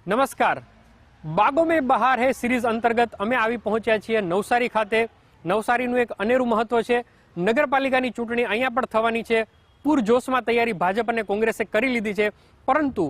નમસ્કાર, બાગો મેં બહાર હે સિરીઝ અંતર્ગત અમે આવી પહોંચ્યા છીએ નવસારી ખાતે। નવસારીનું એક અનેરું મહત્વ છે। નગરપાલિકાની ચૂંટણી અહીંયા પણ થવાની છે। પૂરજોશમાં તૈયારી ભાજપ અને કોંગ્રેસે કરી લીધી છે, પરંતુ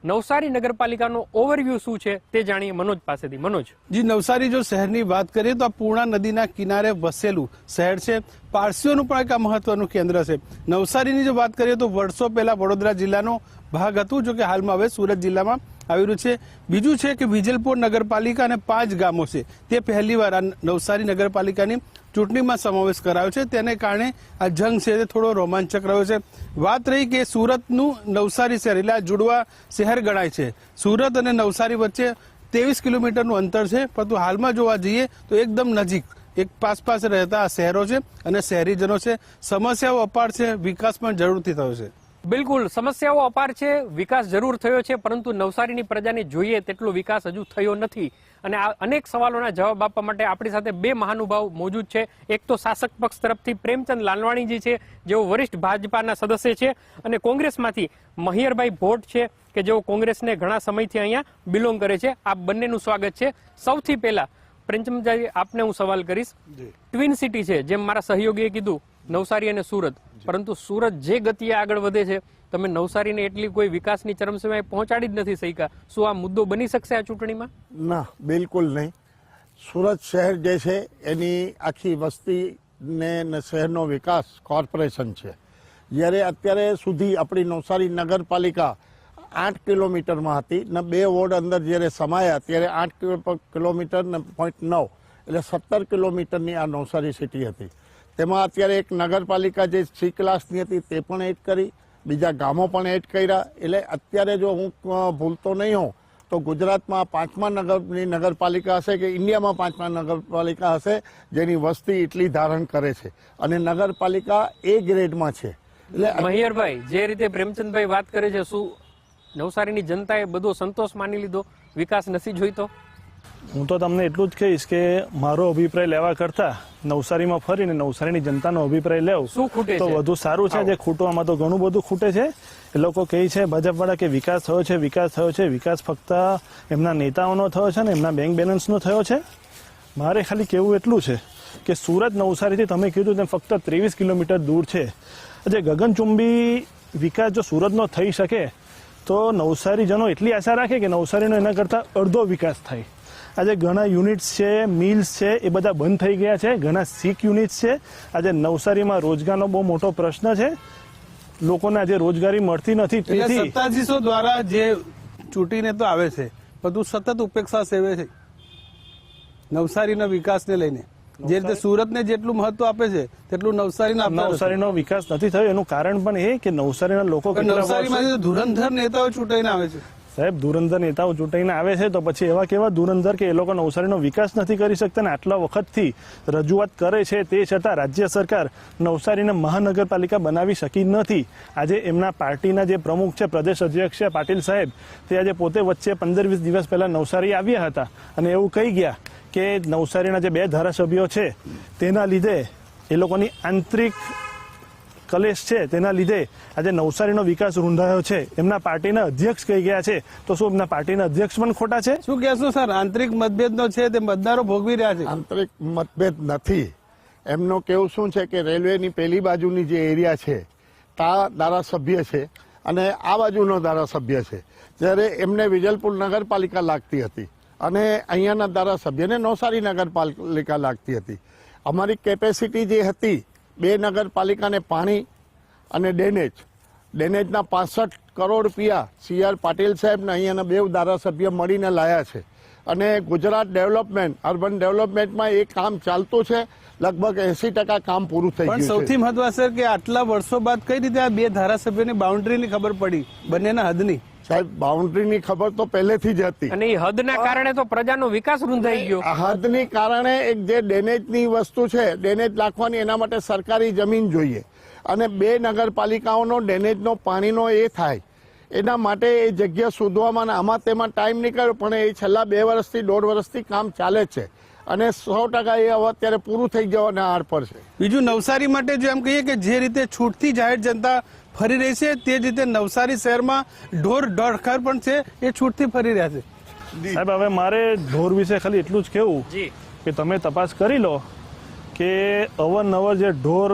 નવસારી નગરપાલિકાનો ઓવરવ્યૂ શું છે તે જાણીએ મનોજ પાસેથી। મનોજ જી, નવસારી જો શહેરની વાત કરીએ તો આ પૂર્ણા નદીના કિનારે વસેલું શહેર છે। પારસીઓનું પણ એક મહત્વનું કેન્દ્ર છે। નવસારીની જો વાત કરીએ તો વર્ષો પહેલા વડોદરા જિલ્લાનો ભાગ હતું, જો કે હાલમાં હવે સુરત જિલ્લામાં આવી રહ્યું છે। બીજું છે કે વિજલપોર નગરપાલિકા અને 5 ગામો છે તે પહેલીવાર આ નવસારી નગરપાલિકાની ચૂંટણીમાં સમાવેશ કરાયો છે। તેને કારણે આ જંગ છે તે થોડો રોમાંચક રહ્યો છે। વાત રહી કે સુરતનું નવસારી શહેર એટલે આ જુડવા શહેર ગણાય છે। સુરત અને નવસારી વચ્ચે 23 કિલોમીટરનું અંતર છે, પરંતુ હાલમાં જોવા જઈએ તો એકદમ નજીક એક પાસ રહેતા આ શહેરો છે અને શહેરીજનો છે। સમસ્યાઓ અપાર છે, વિકાસ પણ જરૂરથી થયો છે। બિલકુલ, સમસ્યાઓ અપાર છે, વિકાસ જરૂર થયો છે, પરંતુ નવસારીની પ્રજાને જોઈએ તેટલો વિકાસ હજુ થયો નથી। અને આ અનેક સવાલોના જવાબ આપવા માટે આપણી સાથે 2 મહાનુભાવ મોજૂદ છે। એક તો શાસક પક્ષ તરફથી પ્રેમચંદ લાલવાણીજી છે, જેઓ વરિષ્ઠ ભાજપાના સદસ્ય છે, અને કોંગ્રેસમાંથી મહિયરભાઈ ભોટ છે કે જેઓ કોંગ્રેસને ઘણા સમયથી અહીંયા બિલોંગ કરે છે। આ બંનેનું સ્વાગત છે। સૌથી પહેલા પ્રેમચંદજી, આપને હું સવાલ કરીશ। ટ્વિન સિટી છે, જેમ મારા સહયોગીએ કીધું, નવસારી અને સુરત, પરંતુ સુરત જે ગતિએ આગળ વધે છે, તમે નવસારીને એટલી કોઈ વિકાસની ચરમસીમાએ પહોંચાડી જ નથી શક્યા। શું આ મુદ્દો બની શકશે આ ચૂંટણીમાં? ના, બિલકુલ નહીં। સુરત શહેર જે છે એની આખી વસ્તી ને શહેરનો વિકાસ કોર્પોરેશન છે, જ્યારે અત્યારે સુધી આપણી નવસારી નગરપાલિકા 8 કિલોમીટરમાં હતી ને 2 વોર્ડ અંદર જ્યારે સમાયા ત્યારે 8 કિલોમીટર ને 0.9 એટલે 17 કિલોમીટરની આ નવસારી સિટી હતી। તેમાં અત્યારે એક નગરપાલિકા જે C ક્લાસની હતી તે પણ એડ કરી, બીજા ગામો પણ એડ કર્યા। એટલે અત્યારે જો હું ભૂલતો નહીં હોઉં તો ગુજરાતમાં 5મા નગરપાલિકા હશે કે ઇન્ડિયામાં 5મા નગરપાલિકા હશે જેની વસ્તી એટલી ધારણ કરે છે, અને નગરપાલિકા A ગ્રેડમાં છે। એટલે મહિયરભાઈ, જે રીતે પ્રેમચંદભાઈ વાત કરે છે, શું નવસારીની જનતાએ બધો સંતોષ માની લીધો, વિકાસ નથી જોઈતો? હું તો તમને એટલું જ કહીશ કે મારો અભિપ્રાય લેવા કરતા નવસારીમાં ફરીને નવસારીની જનતાનો અભિપ્રાય લેવ શું ખૂટે તો વધુ સારું છે। જે ખૂટવામાં તો ઘણું બધું ખૂટે છે। એ લોકો કહે છે ભાજપવાળા કે વિકાસ થયો છે, વિકાસ થયો છે। વિકાસ ફક્ત એમના નેતાઓનો થયો છે ને એમના બેંક બેલેન્સનો થયો છે। મારે ખાલી કહેવું એટલું છે કે સુરત નવસારીથી તમે કીધું તેમ ફક્ત 23 કિલોમીટર દૂર છે। જે ગગનચુંબી વિકાસ જો સુરતનો થઈ શકે તો નવસારીજનો એટલી આશા રાખે કે નવસારીનો એના કરતાં અડધો વિકાસ થાય। આજે ઘણા યુનિટ્સ છે, મિલ્સ છે, એ બધા બંધ થઈ ગયા છે। ઘણા સિક યુનિટ્સ છે। આજે નવસારીમાં રોજગારનો બહુ મોટો પ્રશ્ન છે, લોકોને આજે રોજગારી મળતી નથી। તેથી સત્તાધીશો દ્વારા જે ચૂંટીને તો આવે છે, બધું સતત ઉપેક્ષા સેવે છે નવસારીના વિકાસને લઈને। જે રીતે સુરતને જેટલું મહત્વ આપે છે તેટલું નવસારીનો વિકાસ નથી થયો। એનું કારણ પણ એ કે નવસારીના લોકો નવસારીમાંથી ધુરંધર નેતાઓ ચૂંટાઈને આવે છે। સાહેબ, ધુરંધર નેતાઓ ચૂંટાઈને આવે છે તો પછી એવા કેવા ધુરંધર કે એ લોકો નવસારીનો વિકાસ નથી કરી શકતા ને આટલા વખતથી રજૂઆત કરે છે, તે છતાં રાજ્ય સરકાર નવસારીને મહાનગરપાલિકા બનાવી શકી નથી। આજે એમના પાર્ટીના જે પ્રમુખ છે, પ્રદેશ અધ્યક્ષ છે પાટીલ સાહેબ, તે આજે પોતે વચ્ચે 15-20 દિવસ પહેલા નવસારી આવ્યા હતા અને એવું કહી ગયા કે નવસારીના જે 2 ધારાસભ્યો છે તેના લીધે એ લોકોની આંતરિક કલેશ છે, તેના લીધે આજે નવસારીનો વિકાસ રૂંધાયો છે। એમના પાર્ટીના અધ્યક્ષ કહી ગયા છે, તો શું એમના પાર્ટીના અધ્યક્ષ પણ ખોટા છે? શું કહેશો સર? આંતરિક મતભેદનો છે તે મતદારો ભોગવી રહ્યા છે। આંતરિક મતભેદ નથી, એમનું કેવું શું છે કે રેલવેની પેલી બાજુની જે એરિયા છે ત્યાં ધારાસભ્ય છે અને આ બાજુનો ધારાસભ્ય છે, જ્યારે એમને વિજલપુર નગરપાલિકા લાગતી હતી અને અહીંયાના ધારાસભ્યને નવસારી નગરપાલિકા લાગતી હતી। અમારી કેપેસિટી જે હતી 2 નગરપાલિકાને પાણી અને ડેનેજના 65 કરોડ રૂપિયા CR પાટીલ સાહેબને અહીંયાના 2 ધારાસભ્ય મળીને લાયા છે, અને ગુજરાત ડેવલપમેન્ટ, અર્બન ડેવલપમેન્ટમાં એ કામ ચાલતું છે। લગભગ 80% કામ પૂરું થઈ ગયું છે। સૌથી મહત્વ સર કે આટલા વર્ષો બાદ કઈ રીતે આ 2 ધારાસભ્યોની બાઉન્ડ્રીની ખબર પડી, બંનેના હદની? સાહેબ, બાઉન્ડ્રીની ખબર તો પહેલેથી જ હતી, અને એ હદના કારણે તો પ્રજાનો વિકાસ રૂંધાઈ ગયો। હદની કારણે એક જે ડેનેજની વસ્તુ છે, ડેનેજ નાખવાની, એના માટે સરકારી જમીન જોઈએ, અને 2 નગરપાલિકાઓનો ડેનેજનો પાણીનો એ થાય, એના માટે એ જગ્યા શોધવામાં આમાં તેમાં ટાઈમ નીકળ્યો, પણ એ છેલ્લા 2 વર્ષથી 1.5 વર્ષથી કામ ચાલે છે અને 100% એ હવે અત્યારે પૂરું થઈ જવાના આડ પર છે। બીજું નવસારી માટે જો એમ કહીએ કે જે રીતે છૂટથી જાહેર જનતા ફરી રહી છે, તે જ રીતે નવસારી શહેરમાં ઢોર ઢળખર પણ છે, એ છૂટથી ફરી રહ્યા છે. સાહેબ હવે મારે ઢોર વિશે ખાલી એટલું જ કહેવું જી કે તમે તપાસ કરી લો કે અવારનવાર જે ઢોર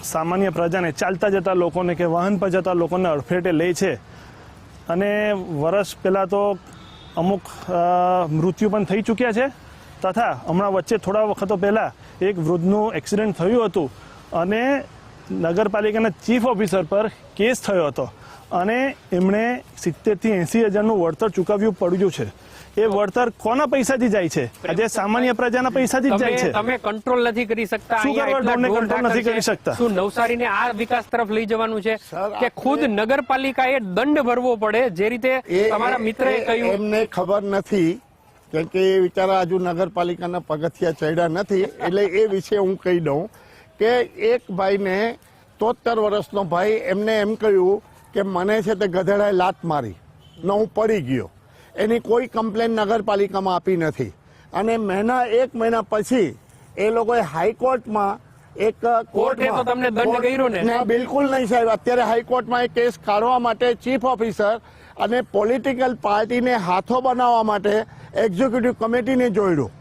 સામાન્ય પ્રજાને, ચાલતા જતા લોકોને કે વાહન પર જતા લોકોને અડફેટે લે છે, અને વર્ષ પહેલાં તો અમુક મૃત્યુ પણ થઈ ચૂક્યા છે, તથા હમણાં વચ્ચે થોડા વખતો પહેલાં એક વૃદ્ધનું એક્સિડન્ટ થયું હતું અને નગરપાલિકાના ચીફ ઓફિસર પર કેસ થયો હતો અને એમણે 70,000 થી 80,000નું વળતર ચૂકવવું પડ્યું છે. એ વળતર કોના પૈસાથી જાય છે? આજે સામાન્ય પ્રજાના પૈસાથી જ જાય છે. તમે કંટ્રોલ નથી કરી શકતા, શું અહીંયા કરવા એટલા ઢોરને ઢોર control નથી ઢાકર કરી છે. શકતા? શું નવસારીને આ વિકાસ તરફ લઈ જવાનું છે સર, કે ખુદ નગરપાલિકાએ દંડ ભરવો પડે, જે રીતે તમારા મિત્રએ કહ્યું? એમને ખબર નથી, કેમ કે એ બિચારા હજુ નગરપાલિકાના પગથિયા ચડ્યા નથી, એટલે એ વિશે હું કહી દઉં કે એક ભાઈને 73 વર્ષનો ભાઈ, એમને એમ કહ્યું કે મને છે તે ગધેડાએ લાત મારી ને હું પડી ગયો. એની કોઈ કમ્પ્લેન નગરપાલિકામાં આપી નથી, અને એક મહિના પછી એ લોકોએ હાઈકોર્ટમાં કોર્ટે તો તમને દંડ કર્યો ને? ના, બિલકુલ નહીં સાહેબ. અત્યારે હાઈકોર્ટમાં એ કેસ કાઢવા માટે ચીફ ઓફિસર અને પોલિટિકલ પાર્ટીને હાથો બનાવવા માટે એક્ઝિક્યુટિવ કમિટીને જોડ્યું.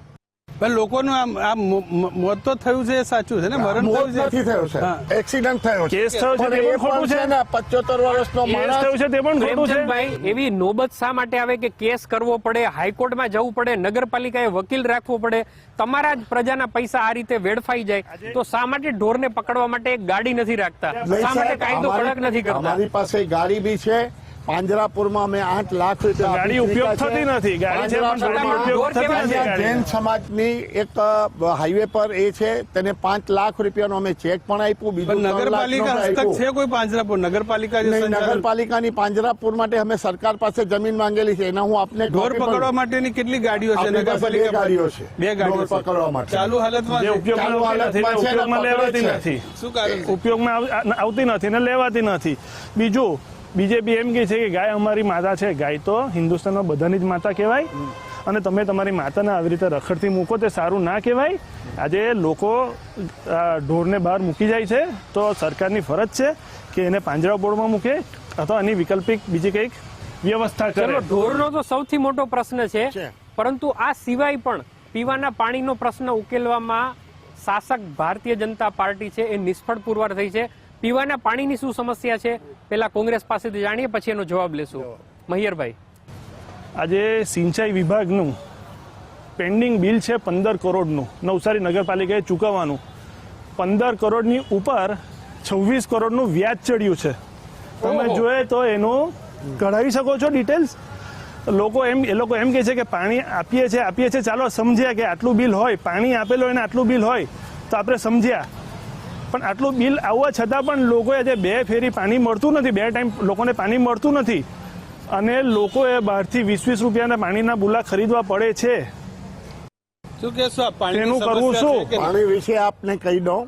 પણ લોકોનું આ મોત તો થયું છે, એ સાચું છે ને? મરણ મોત થયું નથી થયો છે, એક્સિડન્ટ થયો છે. કેસ થયો છે પણ તે એ પણ ખોટું પણ છે ને 75 વર્ષનો કેસ માણસ. થયું છે તે પણ ખોટું છે. પ્રેમચંદભાઈ, એવી નોબત શા માટે આવે કે કેસ કરવો પડે, હાઈકોર્ટમાં જવું પડે, નગરપાલિકાએ વકીલ રાખવો પડે, તમારા જ પ્રજાના પૈસા આ રીતે વેડફાઈ જાય તો શા માટે ઢોરને પકડવા માટે એક ગાડી નથી રાખતા? નહીં શા માટે સાહેબ, કાયદો કડક નથી કરતા? અમારી પાસે ગાડી બી છે. પાંજરાપુરમાં અમે 8 લાખ રૂપિયા ગાડી આપી ઉપયોગ ચૂક્યા થતી નથી. ગાડી છે પણ ગાડી ઉપયોગ થતી નથી. અહીંયા જૈન સમાજની એક હાઈવે પર એ છે, તેને 5 લાખ રૂપિયાનો અમે ચેક પણ આપ્યું. બીજું પણ 3 લાખનું નગરપાલિકા હસ્તક આપ્યું. છે કોઈ પાંજરાપોળ? નગરપાલિકા જે નહીં, સંચાલન- નગરપાલિકાની પાંજરાપુર માટે અમે સરકાર પાસે જમીન માંગેલી છે, એના હું આપને ઢોર copy પણ- પકડવા માટેની કેટલી ગાડીઓ છે આપણી પાસે બે નગરપાલિકા? ગાડીઓ છે. બે ગાડીઓ ઢોર પકડવા માટે. ચાલુ હાલતમાં જે છે. ઉપયોગમાં આવતી નથી, ઉપયોગમાં લેવાતી છે. નથી. શું કારણ છે? ઉપયોગમાં આવતી નથી ને લેવાતી નથી. બીજું, બીજેપી એમ કહે છે કે ગાય અમારી માતા છે. ગાય તો હિન્દુસ્તાનમાં બધાની જ માતા કહેવાય, અને તમે તમારી માતાને આવી રીતે રખડતી મૂકો તે સારું ના કહેવાય. આજે લોકો ઢોરને બહાર મૂકી જાય છે, તો સરકારની ફરજ છે કે એને પાંજરાપોળમાં મૂકે અથવા એની વૈકલ્પિક બીજી કંઈક વ્યવસ્થા કરે. ચલો, ઢોરનો તો સૌથી મોટો પ્રશ્ન છે, છે. પરંતુ આ સિવાય પણ પીવાના પાણીનો પ્રશ્ન ઉકેલવામાં શાસક ભારતીય જનતા પાર્ટી છે એ નિષ્ફળ પુરવાર થઈ છે. પીવાના પાણીની શું સમસ્યા છે, પેલા કોંગ્રેસ પાસેથી જાણીએ, પછી એનો જવાબ લેશું. મહિયરભાઈ, આજે સિંચાઈ વિભાગનું પેન્ડિંગ બિલ છે 15 કરોડનું, નવસારી નગરપાલિકાએ ચૂકવવાનું. 15 કરોડની ઉપર 26 કરોડનું વ્યાજ ચડ્યું છે. તમે ઓહો. જોઈએ તો એનું કઢાવી શકો છો ડિટેલ્સ. એ લોકો એમ કહે છે કે પાણી આપીએ છીએ, ચાલો સમજ્યા કે આટલું બિલ હોય, પાણી આપેલો એને આટલું બિલ હોય તો આપણે સમજ્યા. પણ આટલું બિલ આવવા છતાં પણ લોકોએ આજે 2 ફેરી પાણી મળતું નથી, 2 ટાઈમ લોકોને પાણી મળતું નથી, અને લોકોએ બહારથી 20-20 રૂપિયાના પાણીના બુલા ખરીદવા પડે છે. શું કહેશો? આ પાણીની તેનું કરવું સમસ્યા શું? છે કે- પાણી વિશે આપને કહી દઉં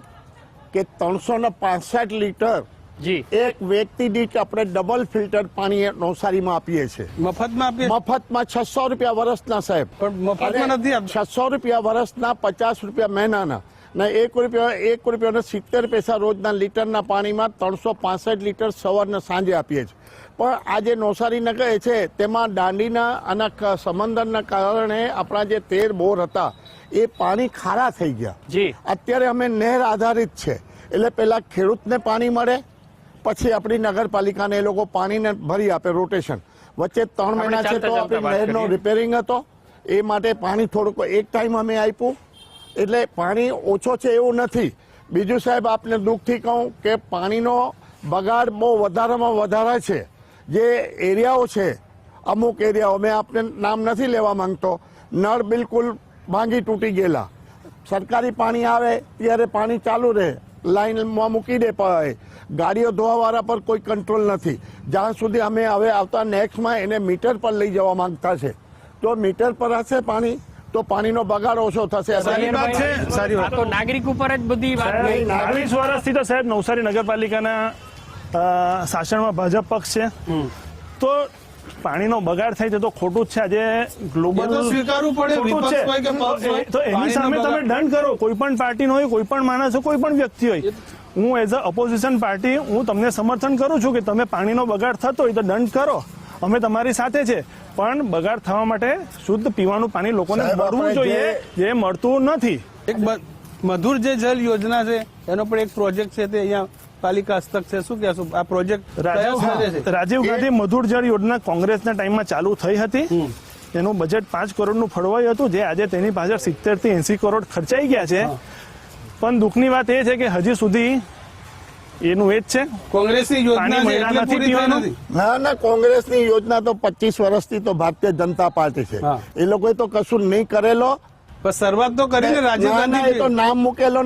કે 365 લીટર જી, એક વ્યક્તિ દીઠ આપણે ડબલ ફિલ્ટર પાણી નવસારીમાં આપીએ છીએ. મફતમાં આપીએ? મફતમાં 600 રૂપિયા વર્ષના સાહેબ. પણ મફતમાં નથી આપતા. 600 રૂપિયા વર્ષના, 50 રૂપિયા મહિનાના, ને 1 રૂપિયાને 70 પૈસા રોજના લીટરના પાણીમાં 365 લીટર સવારના સાંજે આપીએ છીએ. પણ આ જે નવસારી નગર છે તેમાં દાંડીના અને સમંદરના કારણે આપણા જે 13 બોર હતા એ પાણી ખારા થઈ ગયા. જી, અત્યારે અમે નહેર આધારિત છે, એટલે પેલા ખેડૂતને પાણી મળે, પછી આપણી નગરપાલિકાને એ લોકો પાણીને ભરી આપે રોટેશન. વચ્ચે 3 મહિના છે તો આપણી નહેરનો રિપેરિંગ હતો, એ માટે પાણી થોડુંક એક ટાઈમ અમે આપ્યું, એટલે પાણી ઓછો છે એવું નથી. બીજું સાહેબ આપને દુઃખથી કહું કે પાણીનો બગાડ બહુ વધારેમાં વધારે છે. જે એરિયાઓ છે, અમુક એરિયાઓ, મેં આપને નામ નથી લેવા માંગતો, નળ બિલકુલ ભાંગી તૂટી ગયેલા. સરકારી પાણી આવે ત્યારે પાણી ચાલુ રહે, લાઈનમાં મૂકી દે, ગાડીઓ ધોવાવાળા પર કોઈ કંટ્રોલ નથી. જ્યાં સુધી અમે હવે આવતા નેક્સ્ટમાં એને મીટર પર લઈ જવા માંગતા છે, તો મીટર પર હશે પાણી તો પાણીનો બગાડ ઓછો થશે. સારી વાત છે, સારી વાત. આ તો નાગરિક ઉપર જ બધી વાત ગઈ. 40 વર્ષથી તો સાહેબ નવસારી નગરપાલિકાના શાસનમાં ભાજપ પક્ષ છે, તો પાણીનો બગાડ થાય છે તો ખોટું જ છે. આજે ગ્લોબલ એ તો સ્વીકારવું પડે, ખોટું જ વિપક્ષ હોય કે પક્ષ હોય. તો એની પાણીનો સામે તમે બગાડ- દંડ કરો. કોઈ પણ પાર્ટીનો હોય, કોઈ પણ માણસ હોય, કોઈ પણ વ્યક્તિ હોય. હું એઝ અ ઓપોઝિશન પાર્ટી હું તમને સમર્થન કરું છું કે તમે પાણીનો બગાડ થતો હોય તો દંડ કરો, અમે તમારી સાથે છે, પણ બગાડ થવા માટે શુદ્ધ પીવાનું પાણી લોકોને સાહેબ, મળવું આપણે જોઈએ, જે મળતું નથી. એક મધુર જે જલ યોજના છે એનો પણ એક પ્રોજેક્ટ છે તે અહીંયા પાલિકા હસ્તક છે, શું કહેશો આ પ્રોજેક્ટ કયા સ્તરે છે? રાજીવ ગાંધી મધુર જળ યોજના કોંગ્રેસના ટાઈમમાં ચાલુ થઈ હતી. એનું બજેટ 5 કરોડનું ફળવાયું હતું, જે આજે તેની પાછળ 70 થી 80 કરોડ ખર્ચાઈ ગયા છે. પણ દુઃખની વાત એ છે કે હજી સુધી એનું એ જ છે, કોંગ્રેસની યોજના છે એટલે પૂરી થઈ નથી. ના, કોંગ્રેસની યોજના તો 25 વર્ષથી તો ભારતીય જનતા પાર્ટી છે. હા. એ લોકોએ તો કશું નહીં કરેલો. પણ શરૂઆત તો કરીને રાજીવ ના, ના, એ તો ગાંધી નામ મૂકેલો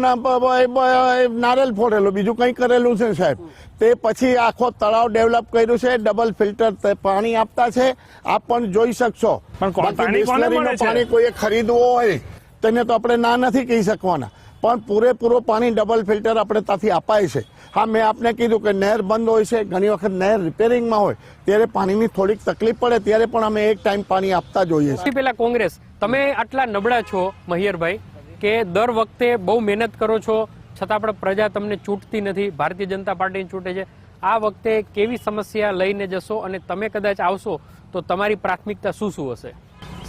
નારેલ ફોડેલો, બીજું કઈ કરેલું છે સાહેબ? તે પછી આખો તળાવ ડેવલપ કર્યું છે, ડબલ ફિલ્ટર પાણી આપતા છે, આપ પણ જોઈ શકશો. પણ બાકી પાણી કોને મળે બિસ્લરીનું છે? પાણી કોઈએ ખરીદવું હોય તેને તો આપણે ના નથી કહી શકવાના, પણ પૂરેપૂરું પાણી ડબલ ફિલ્ટર આપણે ત્યાંથી અપાય છે. હા, મેં આપને કીધું કે નહેર બંધ હોય છે, ઘણી વખત નહેર રિપેરિંગમાં હોય ત્યારે પાણીની થોડીક તકલીફ પડે, ત્યારે પણ અમે એક ટાઈમ પાણી આપતા જોઈએ છીએ. પેલા કોંગ્રેસ, તમે આટલા નબળા છો મહિયરભાઈ કે દર વખતે બહુ મહેનત કરો છો છતાં પણ પ્રજા તમને ચૂંટતી નથી, ભારતીય જનતા પાર્ટીને ચૂંટે છે. આ વખતે કેવી સમસ્યા લઈને જશો અને તમે કદાચ આવશો તો તમારી પ્રાથમિકતા શું શું હશે?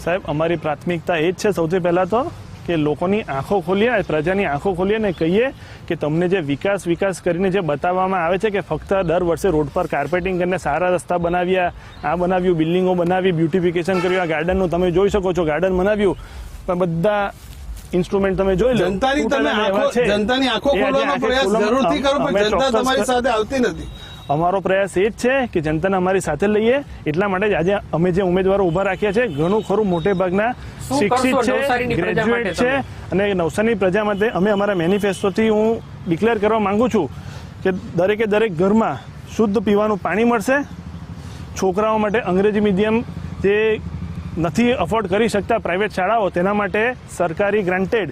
સાહેબ, અમારી પ્રાથમિકતા એ જ છે સૌથી પહેલા તો કે લોકોની આંખો ખોલીએ, પ્રજાની આંખો ખોલીએ ને કહીએ કે તમને જે વિકાસ કરીને જે બતાવવામાં આવે છે કે ફક્ત દર વર્ષે રોડ પર કાર્પેટિંગ કરીને સારા રસ્તા બનાવ્યા, આ બનાવ્યું, બિલ્ડિંગો બનાવી, બ્યુટિફિકેશન કર્યું, આ ગાર્ડનનું તમે જોઈ શકો છો, ગાર્ડન બનાવ્યું, પણ બધા ઇન્સ્ટ્રુમેન્ટ તમે જોઈ લો. જનતાની આંખો ખોલવાનો પ્રયાસ જરૂરથી કરો, પણ જનતા તમારી સાથે આવતી નથી. અમારો પ્રયાસ એ જ છે કે જનતાને અમારી સાથે લઈએ, એટલા માટે જ આજે અમે જે ઉમેદવારો ઉભા રાખ્યા છે ઘણું ખરું મોટે ભાગના શિક્ષિત છે, ગ્રેજ્યુએટ છે, અને નવસારીની પ્રજા માટે અમે અમારા મેનિફેસ્ટોથી હું ડિક્લેર કરવા માંગુ છું કે દરેકે દરેક ઘરમાં શુદ્ધ પીવાનું પાણી મળશે. છોકરાઓ માટે અંગ્રેજી મીડિયમ જે નથી અફોર્ડ કરી શકતા પ્રાઇવેટ શાળાઓ, તેના માટે સરકારી ગ્રાન્ટેડ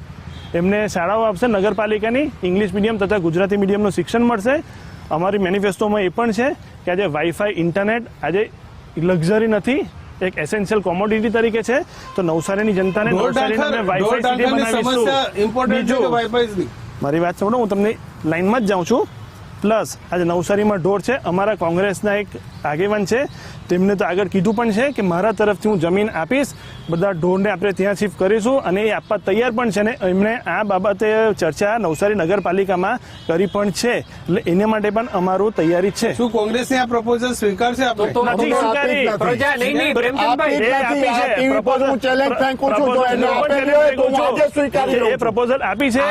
એમને શાળાઓ આપશે નગરપાલિકાની, ઇંગ્લિશ મીડિયમ તથા ગુજરાતી મીડિયમનું શિક્ષણ મળશે. અમારી મેનિફેસ્ટોમાં એ પણ છે કે આજે વાઈફાઈ, ઇન્ટરનેટ આજે લક્ઝરી નથી, એક એસેન્શિયલ કોમોડિટી તરીકે છે. તો નવસારીની જનતાને નવસારીને વાઈફાઈ સિટી બનાવીશું. મારી વાત સાંભળો, હું તમને લાઈનમાં જ જાઉં છું. પ્લસ આજે નવસારીમાં ઢોર છે, અમારા કોંગ્રેસના એક આગેવાન છે, તેમને તો આગળ કીધું પણ છે કે મારા તરફથી હું જમીન આપીશ, બધા ઢોરને આપણે ત્યાં શિફ્ટ કરીશું અને એ આપવા તૈયાર પણ છે. ને એમણે આ બાબતે ચર્ચા નવસારી નગરપાલિકામાં કરી પણ છે, એટલે એને માટે પણ અમારું તૈયારી છે. શું કોંગ્રેસની આ પ્રપોઝલ સ્વીકારશે આપણે? નથી સ્વીકારી. પ્રજા નહીં, પ્રેમચંદભાઈ, એ પ્રપોઝલ આપી છે,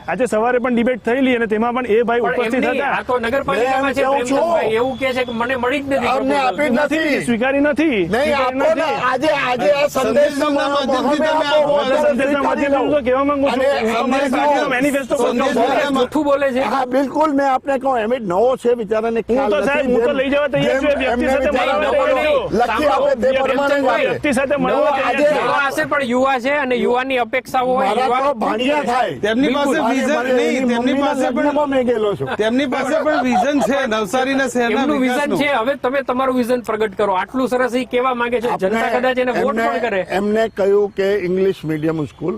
આજે સવારે પણ ડિબેટ થયેલી અને તેમાં પણ એ ભાઈ ઉપસ્થિત હતા. નગરપાલિકામાં છે પ્રેમચંદભાઈ, એવું કે છે કે મને મળી જ નથી, સ્વીકારી નથી. કેવા માંગુ છું, મેનિફેસ્ટો જૂઠું બોલે છે. હા, બિલકુલ. મેં આપને કહું એમ નવો છે, બિચારાને હું તો સાહેબ હું તો લઈ જવા તૈયાર છું. વ્યક્તિ સાથે યુવા હશે પણ યુવા છે અને યુવાની અપેક્ષાઓ હોય. તેમની પાસે વિઝન નહીં, તેમની પાસે પણ વિઝન છે નવસારીના શહેરના એમનું વિઝન છે. હવે તમે તમારું વિઝન પ્રગટ કરો. આટલું સરસ એ કેવા માંગે છે, જનતા કદાચ એને વોટ પણ કરે. એમને કહ્યું કે ઇંગ્લિશ મીડિયમ સ્કૂલ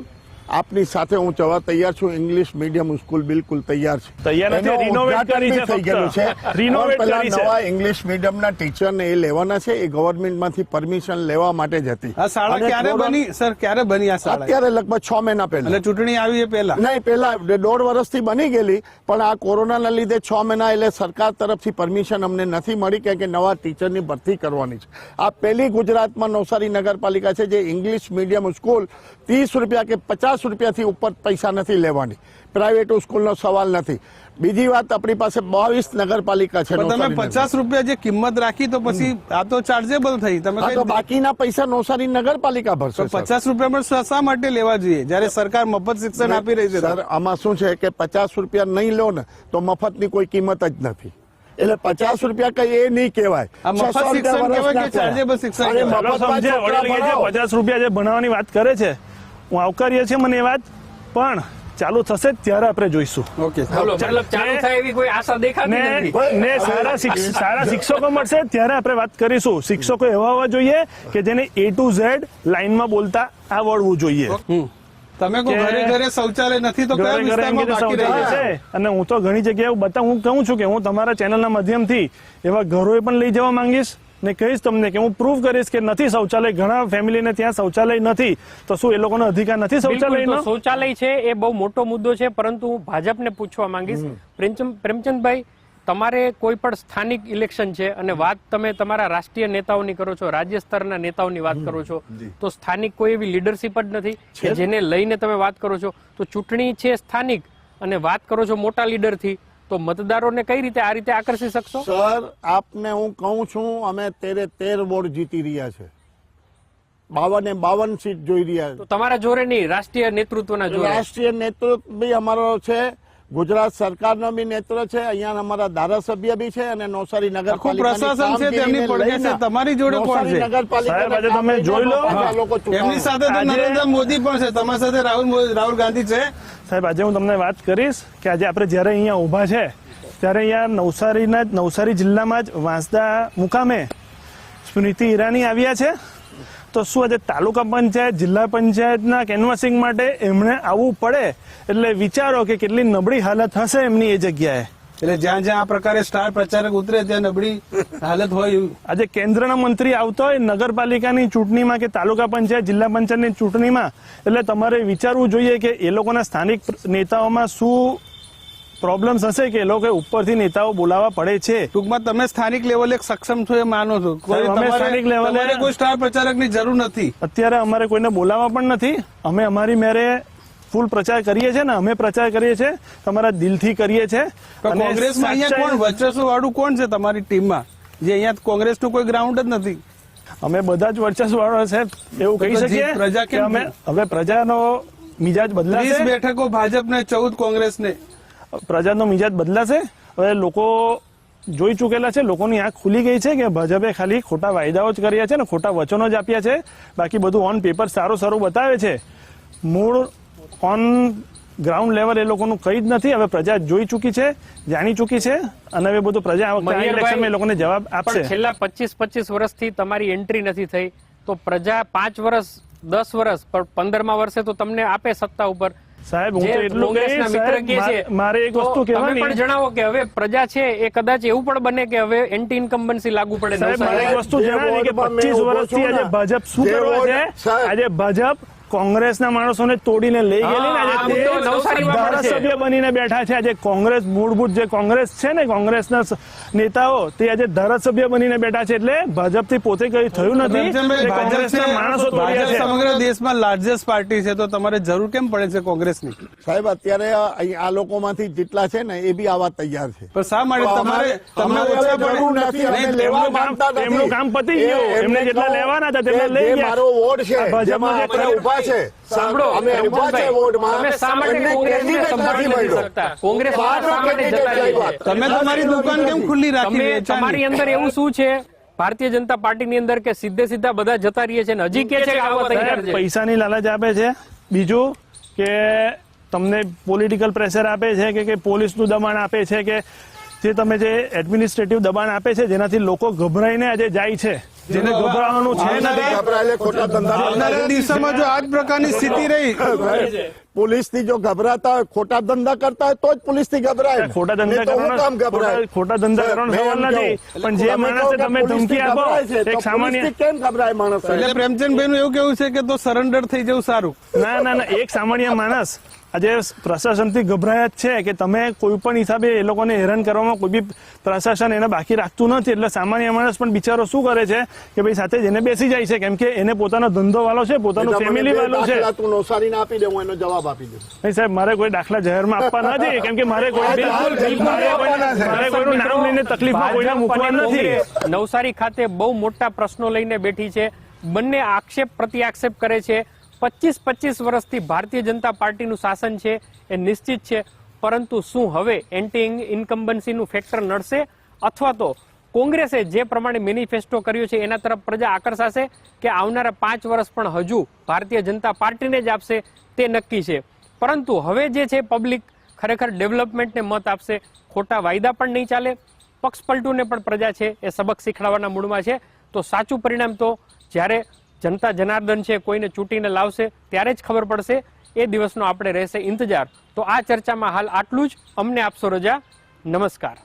આપની સાથે હું જવા તૈયાર છું. ઇંગ્લિશ મીડિયમ સ્કૂલ બિલકુલ તૈયાર છે, તૈયાર નથી, રિનોવેટ કરી છે, થઈ ગયેલું છે. રિનોવેટ પેલા કરી છે. નવા ઇંગ્લિશ મીડિયમના ટીચરને એ લેવાના છે, એ ગવર્મેન્ટમાંથી પરમિશન લેવા માટે જ હતી. આ શાળા ક્યારે બની સર? ક્યારે બની આ શાળા? અત્યારે લગભગ 6 મહિના પહેલા. એટલે ચૂંટણી આવી એ પહેલા? નહીં, પહેલા 1.5 વર્ષથી બની ગયેલી, પણ આ કોરોનાના લીધે 6 મહિના એટલે સરકાર તરફથી પરમિશન અમને નથી મળી, કે નવા ટીચરની ભરતી કરવાની છે. આ પહેલી ગુજરાતમાં નવસારી નગરપાલિકા છે જે ઇંગ્લિશ મીડિયમ સ્કૂલ 30 રૂપિયા કે 50 રૂપિયાથી ઉપર પૈસા નથી લેવાની. પ્રાઇવેટ સ્કૂલનો સવાલ નથી. બીજી વાત, આપણી પાસે 22 નગરપાલિકા છે. તમે 50 રૂપિયા જે કિંમત રાખી તો પછી આ તો ચાર્જેબલ થઈ. તમે તો બાકીના પૈસા નવસારી નગરપાલિકા ભરશે. 50 રૂપિયા પણ શા માટે લેવા જોઈએ જ્યારે સરકાર મફત શિક્ષણ આપી રહી છે? સર, આમાં શું છે કે 50 રૂપિયા નહીં લો ને તો મફતની કોઈ કિંમત જ નથી. એટલે 50 રૂપિયા કઈ એ નહીં કહેવાય. મફત શિક્ષણ કહેવાય કે ચાર્જેબલ શિક્ષણ? 50 રૂપિયા જે ભણાવવાની વાત કરે છે, હું આવકારીએ છીએ મને એ વાત, પણ ચાલુ થશે ત્યારે આપણે જોઈશું. ઓકે બોલો, મતલબ ચાલુ થાય એવી કોઈ આશા દેખાતી નથી. ને સારા શિક્ષકો મળશે ત્યારે આપણે વાત કરીશું. શિક્ષકો એવા હોવા જોઈએ કે જેને A to Z લાઈનમાં બોલતા આવડવું જોઈએ. તમે કોઈ ઘરે ઘરે શૌચાલય નથી તો કયા વિસ્તારમાં બાકી રહી ગયા છે? અને હું તો ઘણી જગ્યાએ હું કહું છું કે હું તમારા ચેનલના માધ્યમથી એવા ઘરોએ પણ લઈ જવા માંગીશ ને કહીશ તમને કે હું પ્રૂવ કરીશ કે નથી શૌચાલય. ઘણા ફેમિલીને ત્યાં શૌચાલય નથી, તો શું એ લોકોનો અધિકાર નથી શૌચાલયનો? શૌચાલય છે એ બહુ મોટો મુદ્દો છે, પરંતુ હું ભાજપને પૂછવા માંગીશ. પ્રેમચંદભાઈ, તમારે કોઈ પણ સ્થાનિક ઇલેક્શન છે અને વાત તમે તમારા રાષ્ટ્રીય નેતાઓની કરો છો, રાજ્ય સ્તરના નેતાઓની વાત કરો છો, તો સ્થાનિક કોઈ એવી લીડરશીપ જ નથી કે જેને લઈને તમે વાત કરો છો. તો ચૂંટણી છે સ્થાનિક અને વાત કરો છો મોટા લીડરથી, તો મતદારોને કઈ રીતે આ રીતે આકર્ષી શકશો? સર, આપને હું કહું છું, અમે 13 વોર્ડ જીતી રહ્યા છે, 52 સીટ જોઈ રહ્યા છે. તો તમારા જોરે નહીં, રાષ્ટ્રીય નેતૃત્વના જોરે. રાષ્ટ્રીય નેતૃત્વ બી અમારો છે, ગુજરાત સરકારનો બી નેતૃત્વ છે, અહીંયા અમારા ધારાસભ્ય બી છે અને નવસારી પ્રશાસન છે તેમની પડઘે છે. તમારી જોડે કોણ છે? સાહેબ, આજે તમે જોઈ લો, એમની સાથે તો નરેન્દ્ર મોદી પણ છે, તમારી સાથે રાહુલ ગાંધી છે. સાહેબ, આજે હું તમને વાત કરીશ કે આજે આપણે જયારે અહીંયા ઉભા છે ત્યારે અહીંયા નવસારી જિલ્લામાં જ વાંસદા મુકામે સ્મૃતિ ઈરાની આવ્યા છે. તો શું આજે તાલુકા પંચાયત, જિલ્લા પંચાયતના કેનવાસિંગ માટે એમણે આવવું પડે? એટલે વિચારો કે કેટલી નબળી હાલત હશે એમની એ જગ્યાએ. એટલે જ્યાં જ્યાં આ પ્રકારે સ્ટાર પ્રચારક ઉતરે ત્યાં નબળી હાલત હોય. આજે કેન્દ્રના મંત્રી આવતો હોય નગરપાલિકાની ચૂંટણીમાં કે તાલુકા પંચાયત, જિલ્લા પંચાયતની ચૂંટણીમાં, એટલે તમારે વિચારવું જોઈએ કે એ લોકોના સ્થાનિક નેતાઓમાં શું પ્રોબ્લેમ્સ હશે કે એ લોકો ઉપરથી નેતાઓ બોલાવવા પડે છે. ટૂંકમાં તમે સ્થાનિક લેવલે સક્ષમ છો એ માનો છો? સ્થાનિક લેવલે કોઈ સ્ટાર પ્રચારકની જરૂર નથી. અત્યારે અમારે કોઈને બોલાવવા પણ નથી. અમે અમારી મેરે ફૂલ પ્રચાર કરીએ છીએ ને અમે પ્રચાર કરીએ છીએ, તમારા દિલથી કરીએ છીએ. કોંગ્રેસમાં અહીંયા કોણ વર્ચસ્વ વાળું કોણ છે તમારી ટીમમાં? જે અહીંયા કોંગ્રેસનું કોઈ ગ્રાઉન્ડ જ નથી. અમે બધા જ વર્ચસ્વ વાળો છે એવું કહી શકીએ. પ્રજા કે અમે હવે પ્રજાનો મિજાજ બદલાશે. 30 બેઠકો ભાજપને, 14 કોંગ્રેસને. પ્રજાનો મિજાજ બદલાશે. હવે લોકો જોઈ ચૂકેલા છે, લોકોની આંખ ખુલી ગઈ છે કે ભાજપે ખાલી ખોટા વાયદાઓ જ કર્યા છે ને ખોટા વચનો જ આપ્યા છે. બાકી બધું ઓન પેપર સારું બતાવે છે, મૂળ ઓન ગ્રાઉન્ડ લેવલ એ લોકોનું કઈ જ નથી. હવે પ્રજા જોઈ ચૂકી છે, જાણી ચૂકી છે અને હવે બધું પ્રજા ઇલેક્શનમાં એ લોકોને જવાબ આપશે. છેલ્લા 25 વર્ષથી તમારી એન્ટ્રી નથી થઈ, તો પ્રજા 5 વર્ષ, 10 વર્ષ, પણ 15મા વર્ષે તો તમને આપે સત્તા ઉપર. સાહેબ, હું તો એટલું કહીશ, મારે એક વસ્તુ કહેવાની, પણ જણાવો કે હવે પ્રજા છે એ કદાચ એવું પણ બને કે હવે એન્ટી ઇન્કમ્બન્સી લાગુ પડે. સાહેબ, મારે એક વસ્તુ જણાવવી કે 25 વર્ષથી આજે ભાજપ શું કરવા છે? આજે ભાજપ કોંગ્રેસના માણસોને તોડીને લઈ ગયેલી, ધારાસભ્ય બનીને બેઠા છે. આજે કોંગ્રેસ, મૂળભૂત જે કોંગ્રેસ છે ને, કોંગ્રેસના નેતાઓ તે આજે ધારાસભ્ય બનીને બેઠા છે. એટલે ભાજપથી પોતે કઈ થયું નથી, કોંગ્રેસના માણસો તોડ્યા છે. સમગ્ર દેશમાં લાર્જેસ્ટ પાર્ટી છે, તો તમારે જરૂર કેમ પડે છે કોંગ્રેસની? સાહેબ, અત્યારે આ લોકોમાંથી જેટલા છે ને એ બી આવા તૈયાર છે. પણ શા માટે તમને ઓછા જરૂર નથી? અમે લેવા માંગતા નથી. એમનું કામ પતી ગયું, એમને જેટલા લેવાના હતા તેટલા લઈ ગયા. મારો વોર્ડ છે, ભાજપમાં આપણે ઉભા છે. સાંભળો, અમે ઉભા છે વોર્ડમાં. તમે શા માટે કોંગ્રેસને સંભાળી નથી શકતા? કોંગ્રેસ શા માટે જતા રહી છે? તમે તમારી દુકાન કેમ ખુલ્લી રાખી? તમારી અંદર એવું શું છે ભારતીય જનતા પાર્ટીની અંદર કે સીધે બધા જતા રહીએ છે ને હજી કે છે કે આવવા તૈયાર છે? પૈસાની લાલચ આપે છે, બીજું કે તમને પોલિટિકલ પ્રેશર આપે છે કે પોલીસનું દબાણ આપે છે કે જે તમે જે એડમિનિસ્ટ્રેટિવ દબાણ આપે છે જેનાથી લોકો ગભરાઈને આજે જાય છે. જેને ગભરાવાનું છે આવનારા દિવસોમાં જો આ જ પ્રકારની સ્થિતિ રહી, પોલીસથી જો ગભરાતા હોય, ખોટા ધંધા કરતા હોય તો જ પોલીસથી ગભરાય. ખોટા ધંધા કરવાનો સવાલ નથી, પણ જે માણસે તમે ધમકી આપો એક સામાન્ય, કેમ ગભરાય માણસ? એટલે પ્રેમચંદભાઈ નું એવું કેવું છે કે તો સરેન્ડર થઈ જવું સારું. ના, એક સામાન્ય માણસ આજે પ્રશાસનથી ગભરાયા જ છે કે તમે કોઈ પણ હિસાબે એ લોકોને હેરાન કરવામાં કોઈ બી પ્રશાસન એને બાકી રાખતું નથી. એટલે સામાન્ય માણસ પણ બિચારો શું કરે છે કે ભાઈ સાથે જઈને બેસી જાય છે, કેમ કે એને પોતાનો ધંધો વાળો છે, પોતાનું ફેમિલી વાળું છે. તું નવસારીને આપી દે, હું એનો જવાબ આપી દઉં. નહીં સાહેબ, મારે કોઈ દાખલા જાહેરમાં આપવા નથી, કેમ કે મારે કોઈનું નામ લઈને તકલીફમાં કોઈને મૂકવા નથી. નવસારી ખાતે બહુ મોટા પ્રશ્નો લઈને બેઠી છે, બંને આક્ષેપ પ્રતિ આક્ષેપ કરે છે. 25 વર્ષથી ભારતીય જનતા પાર્ટીનું શાસન છે એ નિશ્ચિત છે, પરંતુ શું હવે એન્ટી ઇન્કમ્બન્સીનું ફેક્ટર નડશે અથવા તો કોંગ્રેસે જે પ્રમાણે મેનિફેસ્ટો કર્યો છે એના તરફ પ્રજા આકર્ષાશે કે આવનારા 5 વર્ષ પણ હજુ ભારતીય જનતા પાર્ટીને જ આપશે તે નક્કી છે. પરંતુ હવે જે છે પબ્લિક ખરેખર ડેવલપમેન્ટને મત આપશે. ખોટા વાયદા પણ નહીં ચાલે. પક્ષપલટુને પણ પ્રજા છે એ સબક શીખડાવવાના મૂડમાં છે. તો સાચું પરિણામ તો જ્યારે જનતા જનાર્દન છે કોઈને ચૂંટીને લાવશે ત્યારે જ ખબર પડશે. એ દિવસનો આપણે રહેશે ઇંતજાર. તો આ ચર્ચામાં હાલ આટલું જ. અમને આપશો રજા. નમસ્કાર.